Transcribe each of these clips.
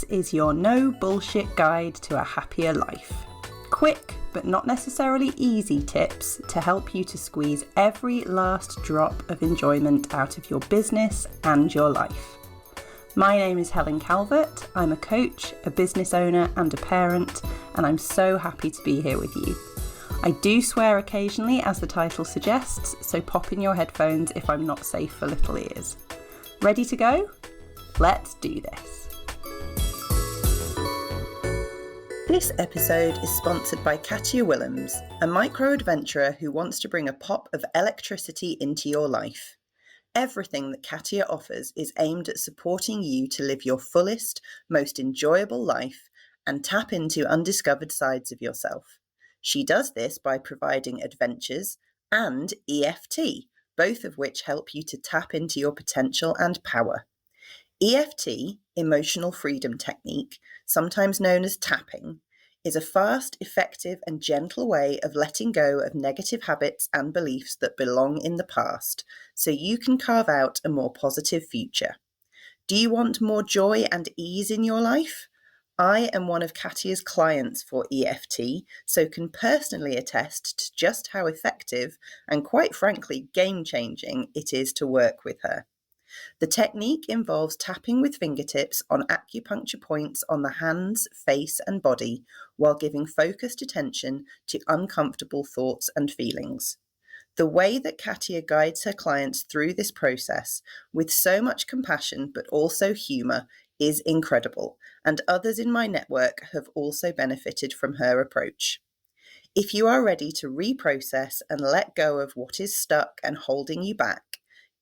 is your no bullshit guide to a happier life. Quick, but not necessarily easy tips to help you to squeeze every last drop of enjoyment out of your business and your life. My name is Helen Calvert. I'm a coach, a business owner and a parent, and I'm so happy to be here with you. I do swear occasionally, as the title suggests, so pop in your headphones if I'm not safe for little ears. Ready to go? Let's do this. This episode is sponsored by Katia Willems, a micro-adventurer who wants to bring a pop of electricity into your life. Everything that Katia offers is aimed at supporting you to live your fullest, most enjoyable life and tap into undiscovered sides of yourself. She does this by providing adventures and EFT, both of which help you to tap into your potential and power. EFT, Emotional Freedom Technique, sometimes known as tapping, is a fast, effective and gentle way of letting go of negative habits and beliefs that belong in the past, so you can carve out a more positive future. Do you want more joy and ease in your life? I am one of Katia's clients for EFT, so can personally attest to just how effective and quite frankly game-changing it is to work with her. The technique involves tapping with fingertips on acupuncture points on the hands, face and body while giving focused attention to uncomfortable thoughts and feelings. The way that Katia guides her clients through this process with so much compassion but also humour is incredible, and others in my network have also benefited from her approach. If you are ready to reprocess and let go of what is stuck and holding you back,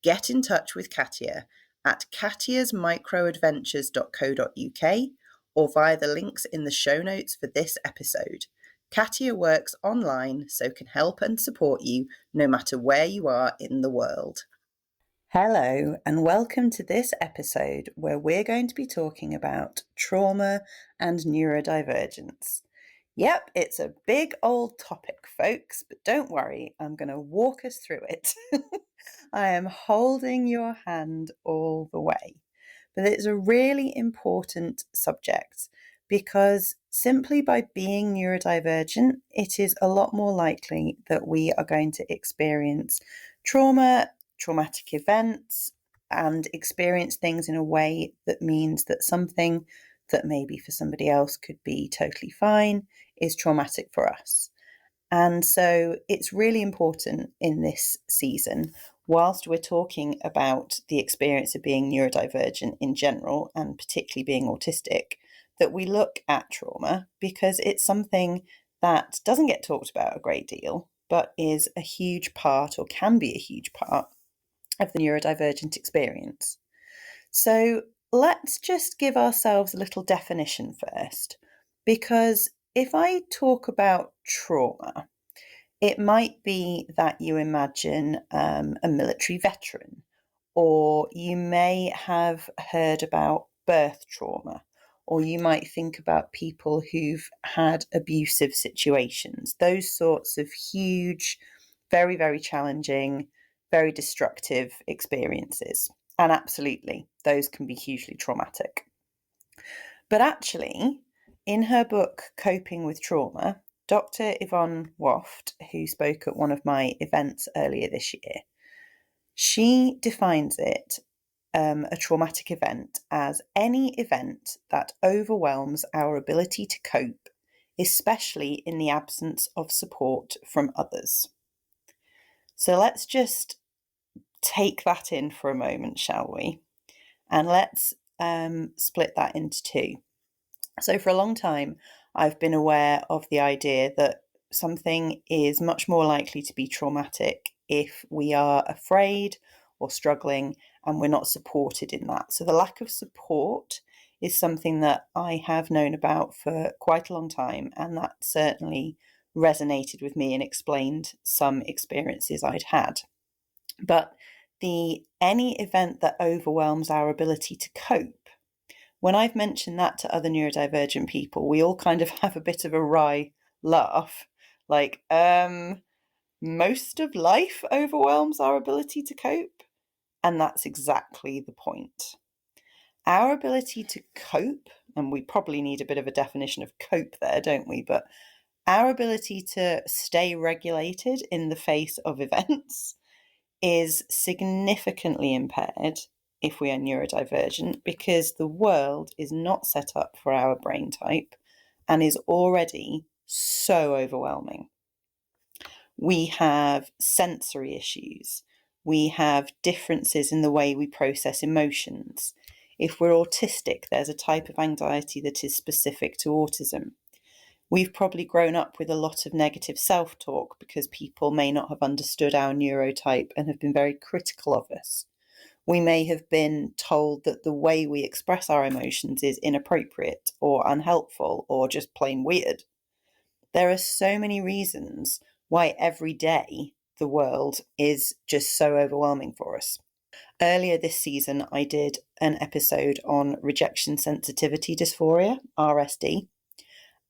get in touch with Katia at katiasmicroadventures.co.uk or via the links in the show notes for this episode. Katia works online, so can help and support you no matter where you are in the world. Hello, and welcome to this episode where we're going to be talking about trauma and neurodivergence. Yep, it's a big old topic, folks, but don't worry, I'm going to walk us through it. I am holding your hand all the way. But it's a really important subject because simply by being neurodivergent, it is a lot more likely that we are going to experience trauma, traumatic events, and experience things in a way that means that something that maybe for somebody else could be totally fine is traumatic for us. And so it's really important in this season, whilst we're talking about the experience of being neurodivergent in general, and particularly being autistic, that we look at trauma because it's something that doesn't get talked about a great deal, but is a huge part, or can be a huge part, of the neurodivergent experience. So let's just give ourselves a little definition first, because if I talk about trauma, it might be that you imagine a military veteran, or you may have heard about birth trauma, or you might think about people who've had abusive situations, those sorts of huge, very, very challenging, very destructive experiences. And absolutely, those can be hugely traumatic. But actually, in her book, Coping with Trauma, Dr. Yvonne Woft, who spoke at one of my events earlier this year, she defines it, a traumatic event, as any event that overwhelms our ability to cope, especially in the absence of support from others. So let's just take that in for a moment, shall we? And let's split that into two. So for a long time, I've been aware of the idea that something is much more likely to be traumatic if we are afraid or struggling and we're not supported in that. So the lack of support is something that I have known about for quite a long time, and that certainly resonated with me and explained some experiences I'd had. But any event that overwhelms our ability to cope, when I've mentioned that to other neurodivergent people, we all kind of have a bit of a wry laugh, like, most of life overwhelms our ability to cope. And that's exactly the point. Our ability to cope and we probably need a bit of a definition of cope there, don't we? But our ability to stay regulated in the face of events is significantly impaired if we are neurodivergent, because the world is not set up for our brain type and is already so overwhelming. We have sensory issues. We have differences in the way we process emotions. If we're autistic, there's a type of anxiety that is specific to autism. We've probably grown up with a lot of negative self-talk because people may not have understood our neurotype and have been very critical of us. We may have been told that the way we express our emotions is inappropriate or unhelpful or just plain weird. There are so many reasons why every day the world is just so overwhelming for us. Earlier this season, I did an episode on rejection sensitivity dysphoria, RSD,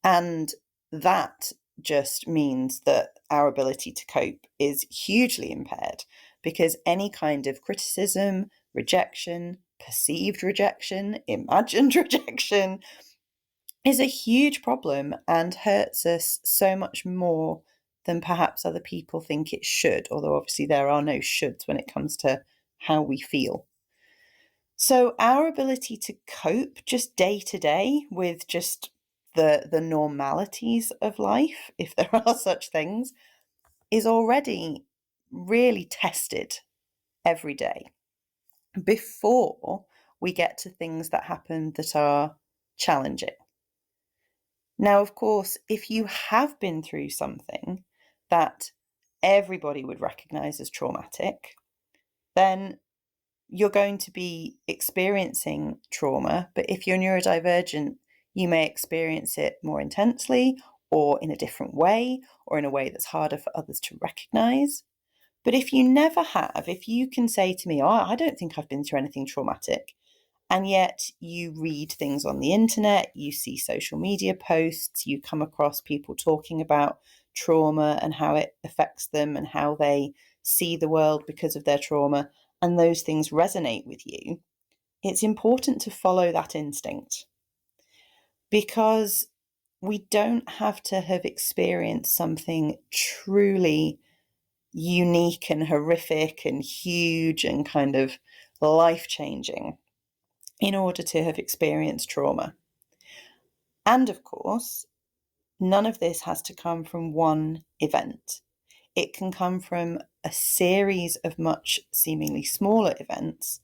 and that just means that our ability to cope is hugely impaired, because any kind of criticism, rejection, perceived rejection, imagined rejection is a huge problem and hurts us so much more than perhaps other people think it should, although obviously there are no shoulds when it comes to how we feel. So our ability to cope just day to day with just the normalities of life, if there are such things, is already really tested every day before we get to things that happen that are challenging. Now, of course, if you have been through something that everybody would recognize as traumatic, then you're going to be experiencing trauma. But if you're neurodivergent, you may experience it more intensely or in a different way or in a way that's harder for others to recognize. But if you never have, if you can say to me, oh, I don't think I've been through anything traumatic, and yet you read things on the internet, you see social media posts, you come across people talking about trauma and how it affects them and how they see the world because of their trauma, and those things resonate with you, it's important to follow that instinct, because we don't have to have experienced something truly unique and horrific and huge and kind of life-changing in order to have experienced trauma. And of course, none of this has to come from one event. It can come from a series of much seemingly smaller events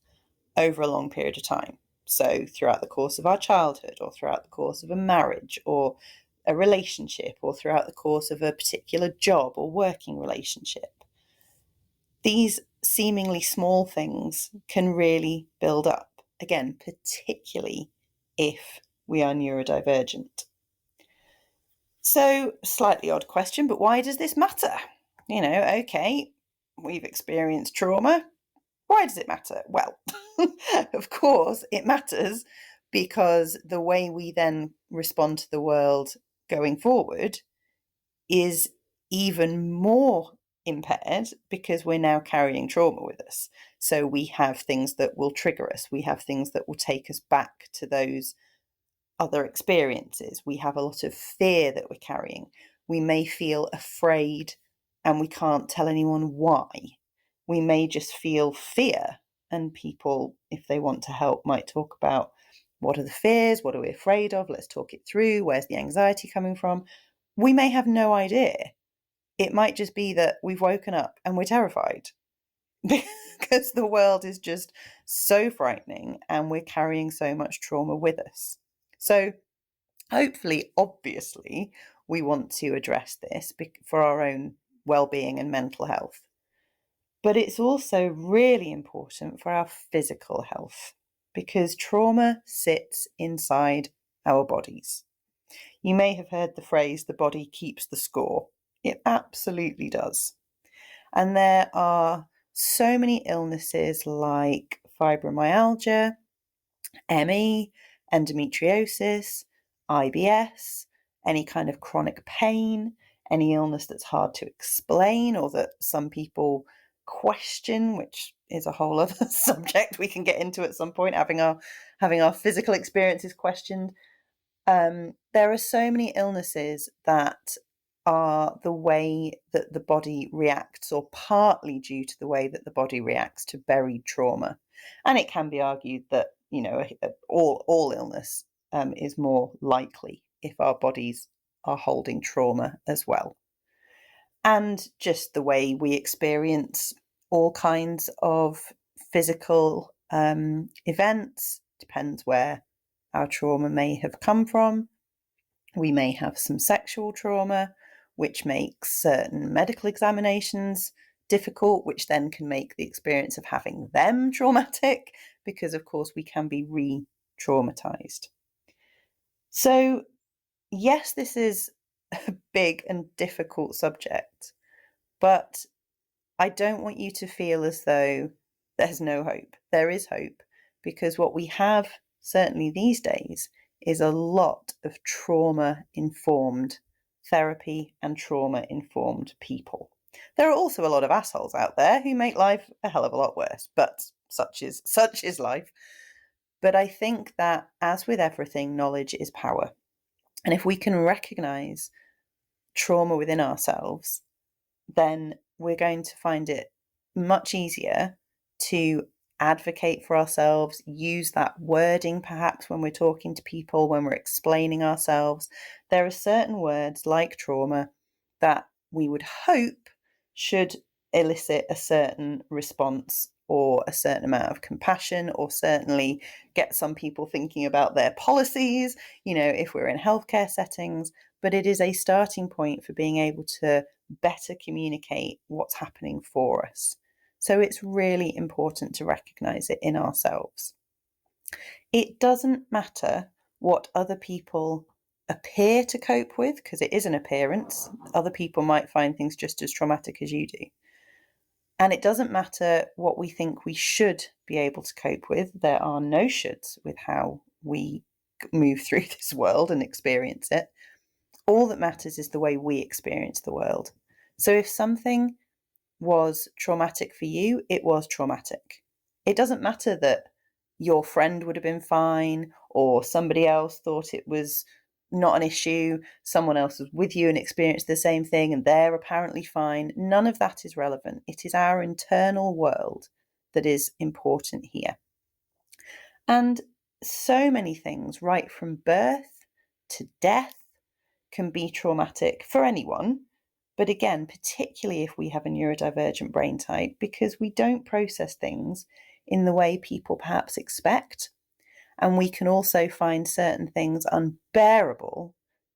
over a long period of time. So throughout the course of our childhood, or throughout the course of a marriage or a relationship, or throughout the course of a particular job or working relationship. These seemingly small things can really build up, again, particularly if we are neurodivergent. So, slightly odd question, but why does this matter? Okay, we've experienced trauma. Why does it matter? Well, of course, it matters because the way we then respond to the world going forward is even more impaired because we're now carrying trauma with us. So we have things that will trigger us. We have things that will take us back to those other experiences. We have a lot of fear that we're carrying. We may feel afraid and we can't tell anyone why. We may just feel fear, and people, if they want to help, might talk about what are the fears, what are we afraid of, let's talk it through, where's the anxiety coming from. We may have no idea. It might just be that we've woken up and we're terrified because the world is just so frightening and we're carrying so much trauma with us. So hopefully, obviously, we want to address this for our own well-being and mental health. But it's also really important for our physical health, because trauma sits inside our bodies. You may have heard the phrase, the body keeps the score. It absolutely does. And there are so many illnesses like fibromyalgia, ME, endometriosis, IBS, any kind of chronic pain, any illness that's hard to explain or that some people question, which is a whole other subject we can get into at some point, having our physical experiences questioned. There are so many illnesses that are the way that the body reacts, or partly due to the way that the body reacts to buried trauma. And it can be argued that, all illness is more likely if our bodies are holding trauma as well. And just the way we experience all kinds of physical events depends where our trauma may have come from. We may have some sexual trauma, which makes certain medical examinations difficult, which then can make the experience of having them traumatic, because of course we can be re-traumatized. So yes, this is a big and difficult subject, but I don't want you to feel as though there's no hope. There is hope, because what we have, certainly these days, is a lot of trauma-informed therapy and trauma-informed people. There are also a lot of assholes out there who make life a hell of a lot worse, but such is life. But I think that, as with everything, knowledge is power. And if we can recognize trauma within ourselves, then we're going to find it much easier to advocate for ourselves, use that wording perhaps when we're talking to people, when we're explaining ourselves. There are certain words like trauma that we would hope should elicit a certain response or a certain amount of compassion, or certainly get some people thinking about their policies, if we're in healthcare settings. But it is a starting point for being able to better communicate what's happening for us. So it's really important to recognize it in ourselves. It doesn't matter what other people appear to cope with, because it is an appearance. Other people might find things just as traumatic as you do. And it doesn't matter what we think we should be able to cope with. There are no shoulds with how we move through this world and experience it. All that matters is the way we experience the world. So if something was traumatic for you, it was traumatic. It doesn't matter that your friend would have been fine, or somebody else thought it was not an issue, someone else was with you and experienced the same thing and they're apparently fine. None of that is relevant. It is our internal world that is important here. And so many things, right from birth to death, can be traumatic for anyone. But again, particularly if we have a neurodivergent brain type, because we don't process things in the way people perhaps expect. And we can also find certain things unbearable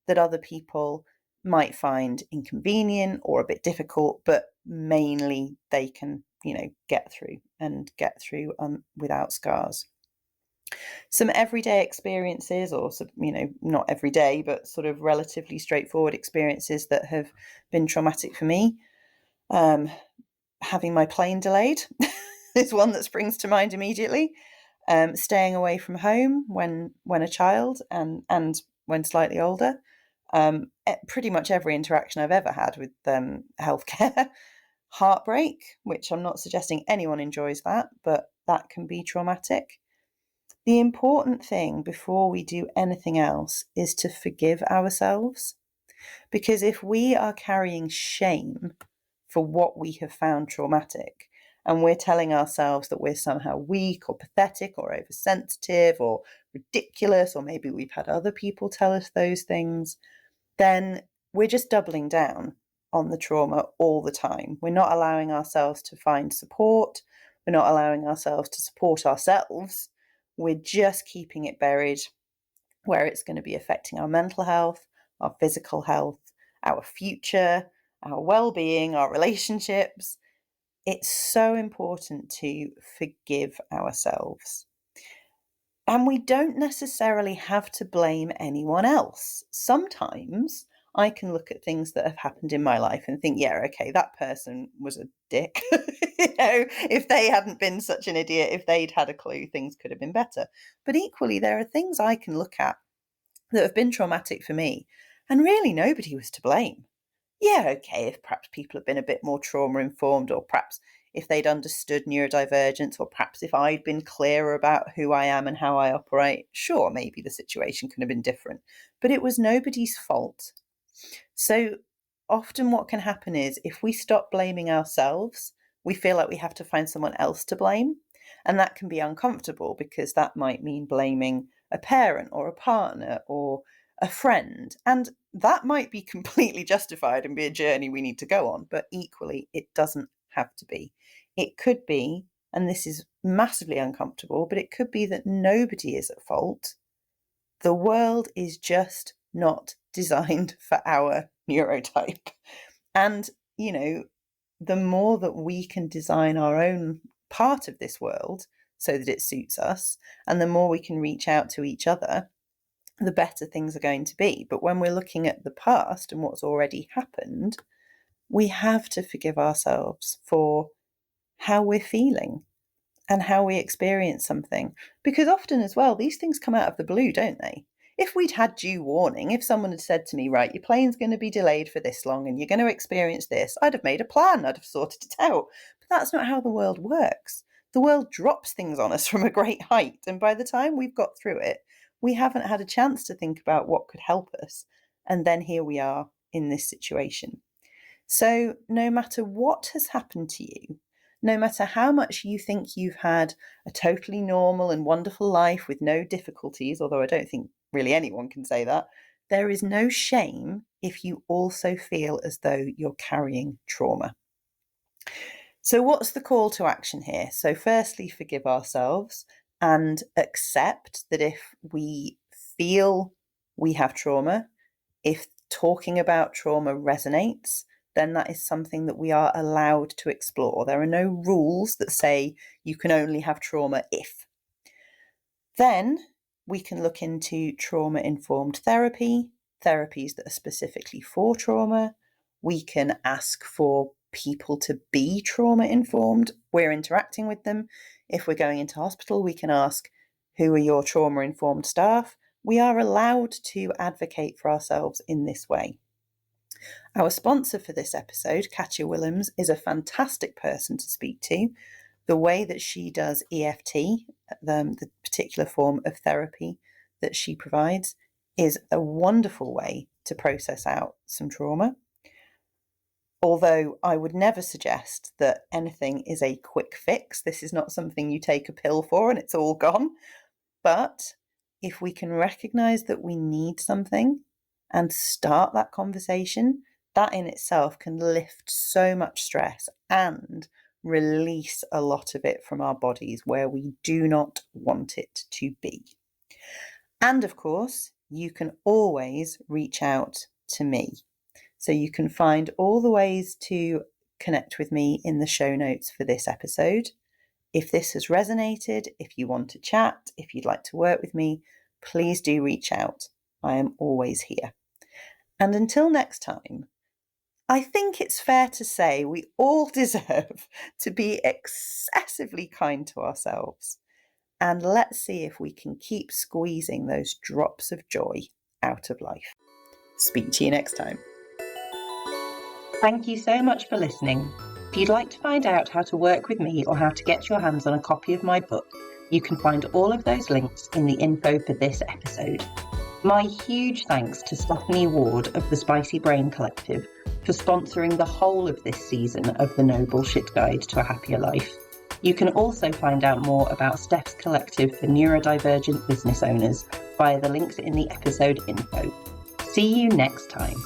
that other people might find inconvenient or a bit difficult, but mainly they can, get through without scars. Some everyday experiences, or not every day, but sort of relatively straightforward experiences that have been traumatic for me. Having my plane delayed is one that springs to mind immediately. Staying away from home when a child and when slightly older. Pretty much every interaction I've ever had with healthcare. Heartbreak, which I'm not suggesting anyone enjoys that, but that can be traumatic. The important thing before we do anything else is to forgive ourselves, because if we are carrying shame for what we have found traumatic, and we're telling ourselves that we're somehow weak or pathetic or oversensitive or ridiculous, or maybe we've had other people tell us those things, then we're just doubling down on the trauma all the time. We're not allowing ourselves to find support. We're not allowing ourselves to support ourselves. We're just keeping it buried, where it's going to be affecting our mental health, our physical health, our future, our well-being, our relationships. It's so important to forgive ourselves. And we don't necessarily have to blame anyone else. Sometimes I can look at things that have happened in my life and think, yeah, okay, that person was a dick. If they hadn't been such an idiot, if they'd had a clue, things could have been better. But equally, there are things I can look at that have been traumatic for me, and really nobody was to blame. Yeah, okay, if perhaps people have been a bit more trauma informed, or perhaps if they'd understood neurodivergence, or perhaps if I'd been clearer about who I am and how I operate, sure, maybe the situation could have been different. But it was nobody's fault. So often what can happen is if we stop blaming ourselves, we feel like we have to find someone else to blame. And that can be uncomfortable because that might mean blaming a parent or a partner or a friend. And that might be completely justified and be a journey we need to go on. But equally, it doesn't have to be. It could be, and this is massively uncomfortable, but it could be that nobody is at fault. The world is just not designed for our neurotype. And, you know, the more that we can design our own part of this world so that it suits us, and the more we can reach out to each other, the better things are going to be. But when we're looking at the past and what's already happened, we have to forgive ourselves for how we're feeling and how we experience something. Because often as well, these things come out of the blue, don't they? If we'd had due warning, if someone had said to me, right, your plane's going to be delayed for this long and you're going to experience this, I'd have made a plan, I'd have sorted it out. But that's not how the world works. The world drops things on us from a great height. And by the time we've got through it, we haven't had a chance to think about what could help us. And then here we are in this situation. So no matter what has happened to you, no matter how much you think you've had a totally normal and wonderful life with no difficulties, although I don't think really anyone can say that, there is no shame if you also feel as though you're carrying trauma. So what's the call to action here? So firstly, forgive ourselves and accept that if we feel we have trauma, if talking about trauma resonates, then that is something that we are allowed to explore. There are no rules that say you can only have trauma if. Then we can look into trauma-informed therapy, therapies that are specifically for trauma. We can ask for people to be trauma-informed. We're interacting with them. If we're going into hospital, we can ask, who are your trauma-informed staff? We are allowed to advocate for ourselves in this way. Our sponsor for this episode, Katya Willems, is a fantastic person to speak to. The way that she does EFT, the particular form of therapy that she provides, is a wonderful way to process out some trauma. Although I would never suggest that anything is a quick fix. This is not something you take a pill for and it's all gone. But if we can recognize that we need something and start that conversation, that in itself can lift so much stress and release a lot of it from our bodies where we do not want it to be. And of course, you can always reach out to me. So you can find all the ways to connect with me in the show notes for this episode. If this has resonated, if you want to chat, if you'd like to work with me, please do reach out. I am always here. And until next time, I think it's fair to say we all deserve to be excessively kind to ourselves. And let's see if we can keep squeezing those drops of joy out of life. Speak to you next time. Thank you so much for listening. If you'd like to find out how to work with me or how to get your hands on a copy of my book, you can find all of those links in the info for this episode. My huge thanks to Stephanie Ward of the Spicy Brain Collective for sponsoring the whole of this season of the No Bullshit Guide to a Happier Life. You can also find out more about Steph's collective for neurodivergent business owners via the links in the episode info. See you next time.